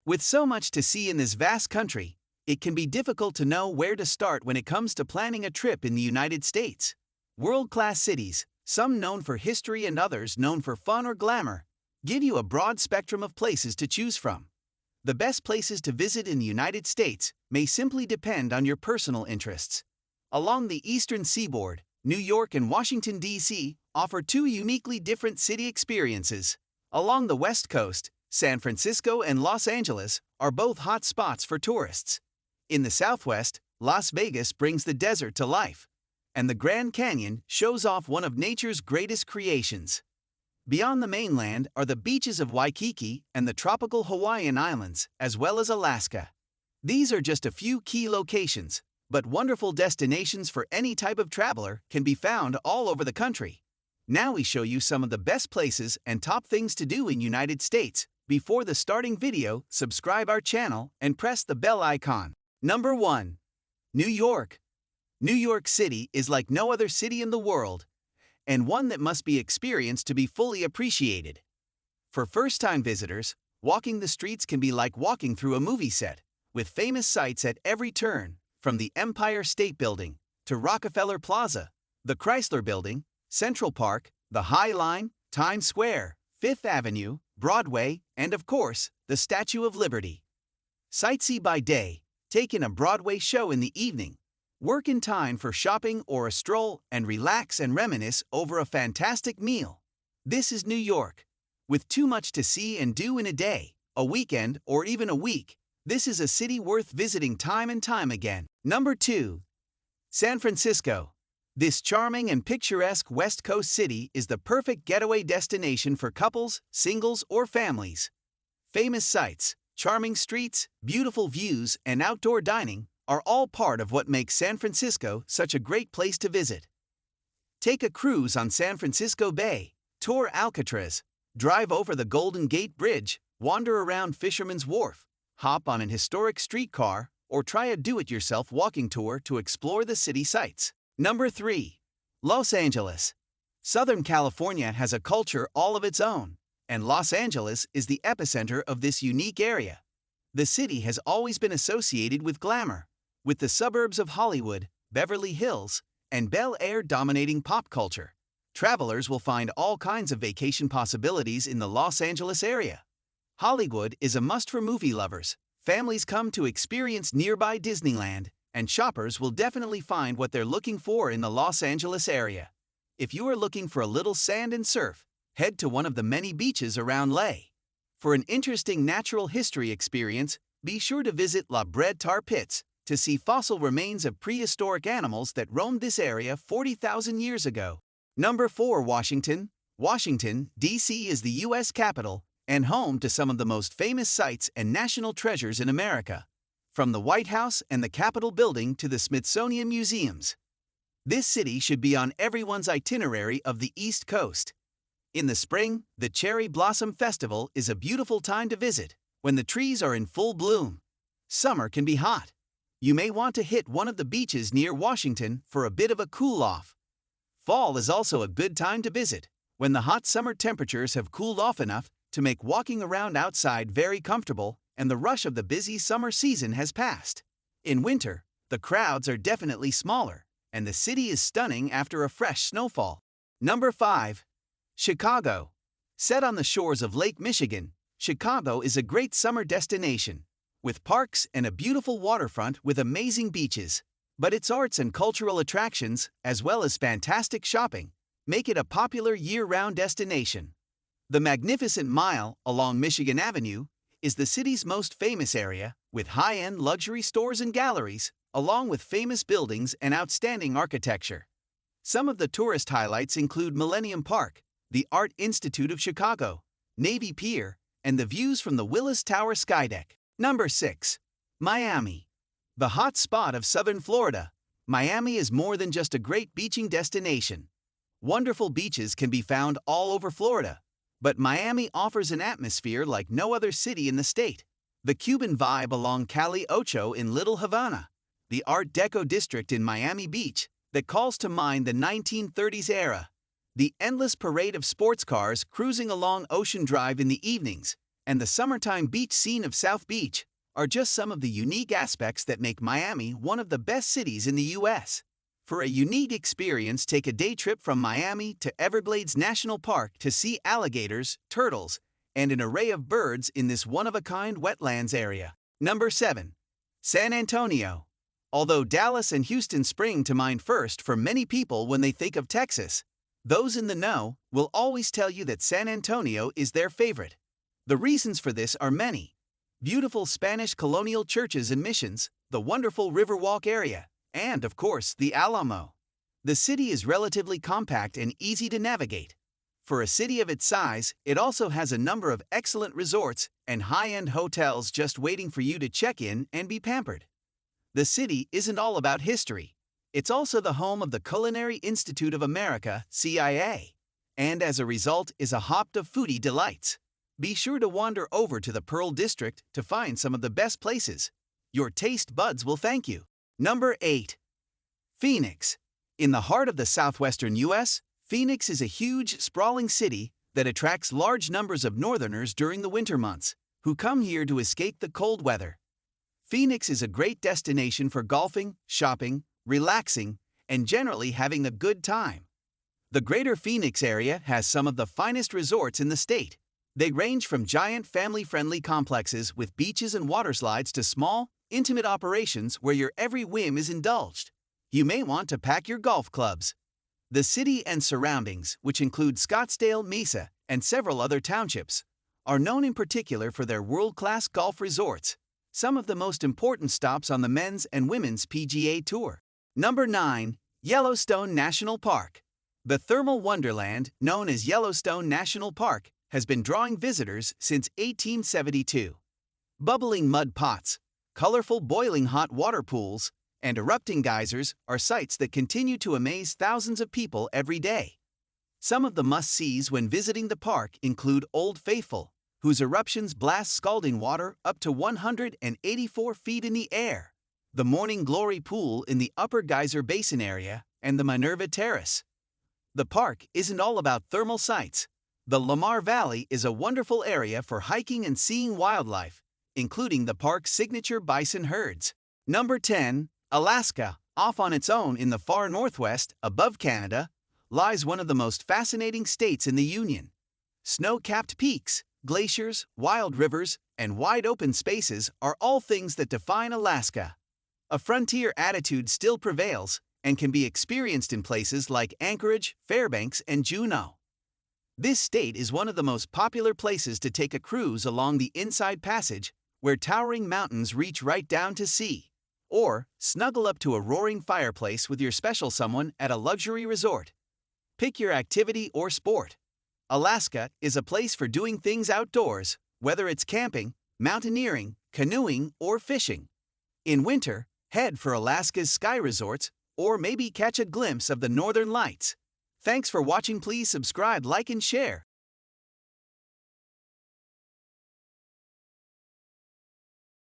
With so much to see in this vast country, it can be difficult to know where to start when it comes to planning a trip in the United States. World-class cities, some known for history and others known for fun or glamour, give you a broad spectrum of places to choose from. The best places to visit in the United States may simply depend on your personal interests. Along the eastern seaboard, New York and Washington, D.C. offer two uniquely different city experiences. Along the West Coast, San Francisco and Los Angeles are both hot spots for tourists. In the Southwest, Las Vegas brings the desert to life, and the Grand Canyon shows off one of nature's greatest creations. Beyond the mainland are the beaches of Waikiki and the tropical Hawaiian Islands, as well as Alaska. These are just a few key locations, but wonderful destinations for any type of traveler can be found all over the country. Now we show you some of the best places and top things to do in United States. Before the starting video, subscribe our channel and press the bell icon. Number 1. New York. New York City is like no other city in the world, and one that must be experienced to be fully appreciated. For first-time visitors, walking the streets can be like walking through a movie set, with famous sights at every turn, from the Empire State Building to Rockefeller Plaza, the Chrysler Building, Central Park, the High Line, Times Square, Fifth Avenue, Broadway, and of course, the Statue of Liberty. Sightsee by day, take in a Broadway show in the evening, work in time for shopping or a stroll, and relax and reminisce over a fantastic meal. This is New York. With too much to see and do in a day, a weekend, or even a week, this is a city worth visiting time and time again. Number 2. San Francisco. This charming and picturesque West Coast city is the perfect getaway destination for couples, singles, or families. Famous sights, charming streets, beautiful views, and outdoor dining are all part of what makes San Francisco such a great place to visit. Take a cruise on San Francisco Bay, tour Alcatraz, drive over the Golden Gate Bridge, wander around Fisherman's Wharf, hop on an historic streetcar, or try a do-it-yourself walking tour to explore the city sights. Number 3. Los Angeles. Southern California has a culture all of its own, and Los Angeles is the epicenter of this unique area. The city has always been associated with glamour, with the suburbs of Hollywood, Beverly Hills, and Bel Air dominating pop culture. Travelers will find all kinds of vacation possibilities in the Los Angeles area. Hollywood is a must for movie lovers. Families come to experience nearby Disneyland, and shoppers will definitely find what they're looking for in the Los Angeles area. If you are looking for a little sand and surf, head to one of the many beaches around LA. For an interesting natural history experience, be sure to visit La Brea Tar Pits to see fossil remains of prehistoric animals that roamed this area 40,000 years ago. Number 4. Washington. Washington, D.C. is the U.S. capital and home to some of the most famous sites and national treasures in America. From the White House and the Capitol Building to the Smithsonian Museums, this city should be on everyone's itinerary of the East Coast. In the spring, the Cherry Blossom Festival is a beautiful time to visit, when the trees are in full bloom. Summer can be hot. You may want to hit one of the beaches near Washington for a bit of a cool-off. Fall is also a good time to visit, when the hot summer temperatures have cooled off enough to make walking around outside very comfortable and the rush of the busy summer season has passed. In winter, the crowds are definitely smaller, and the city is stunning after a fresh snowfall. Number 5. Chicago. Set on the shores of Lake Michigan, Chicago is a great summer destination, with parks and a beautiful waterfront with amazing beaches. But its arts and cultural attractions, as well as fantastic shopping, make it a popular year-round destination. The Magnificent Mile along Michigan Avenue is the city's most famous area, with high-end luxury stores and galleries, along with famous buildings and outstanding architecture. Some of the tourist highlights include Millennium Park, the Art Institute of Chicago, Navy Pier, and the views from the Willis Tower skydeck. Number 6. Miami. The hot spot of southern Florida, Miami is more than just a great beaching destination. Wonderful beaches can be found all over Florida, but Miami offers an atmosphere like no other city in the state. The Cuban vibe along Calle Ocho in Little Havana, the Art Deco district in Miami Beach that calls to mind the 1930s era, the endless parade of sports cars cruising along Ocean Drive in the evenings, and the summertime beach scene of South Beach are just some of the unique aspects that make Miami one of the best cities in the U.S. For a unique experience, take a day trip from Miami to Everglades National Park to see alligators, turtles, and an array of birds in this one-of-a-kind wetlands area. Number 7. San Antonio. Although Dallas and Houston spring to mind first for many people when they think of Texas, those in the know will always tell you that San Antonio is their favorite. The reasons for this are many. Beautiful Spanish colonial churches and missions, the wonderful Riverwalk area, and, of course, the Alamo. The city is relatively compact and easy to navigate. For a city of its size, it also has a number of excellent resorts and high-end hotels just waiting for you to check in and be pampered. The city isn't all about history. It's also the home of the Culinary Institute of America, CIA, and as a result is a hop of foodie delights. Be sure to wander over to the Pearl District to find some of the best places. Your taste buds will thank you. Number 8. Phoenix. In the heart of the southwestern U.S., Phoenix is a huge, sprawling city that attracts large numbers of northerners during the winter months, who come here to escape the cold weather. Phoenix is a great destination for golfing, shopping, relaxing, and generally having a good time. The greater Phoenix area has some of the finest resorts in the state. They range from giant family-friendly complexes with beaches and waterslides to small, intimate operations where your every whim is indulged. You may want to pack your golf clubs. The city and surroundings, which include Scottsdale, Mesa, and several other townships, are known in particular for their world-class golf resorts, some of the most important stops on the men's and women's PGA Tour. Number 9. Yellowstone National Park. The thermal wonderland, known as Yellowstone National Park, has been drawing visitors since 1872. Bubbling mud pots, colorful boiling hot water pools, and erupting geysers are sights that continue to amaze thousands of people every day. Some of the must-sees when visiting the park include Old Faithful, whose eruptions blast scalding water up to 184 feet in the air, the Morning Glory Pool in the Upper Geyser Basin area, and the Minerva Terrace. The park isn't all about thermal sights. The Lamar Valley is a wonderful area for hiking and seeing wildlife, including the park's signature bison herds. Number 10. Alaska. Off on its own in the far northwest, above Canada, lies one of the most fascinating states in the Union. Snow-capped peaks, glaciers, wild rivers, and wide-open spaces are all things that define Alaska. A frontier attitude still prevails and can be experienced in places like Anchorage, Fairbanks, and Juneau. This state is one of the most popular places to take a cruise along the Inside Passage, where towering mountains reach right down to sea, or snuggle up to a roaring fireplace with your special someone at a luxury resort. Pick your activity or sport. Alaska is a place for doing things outdoors, whether it's camping, mountaineering, canoeing, or fishing. In winter, head for Alaska's ski resorts, or maybe catch a glimpse of the northern lights. Thanks for watching. Please subscribe, like, and share.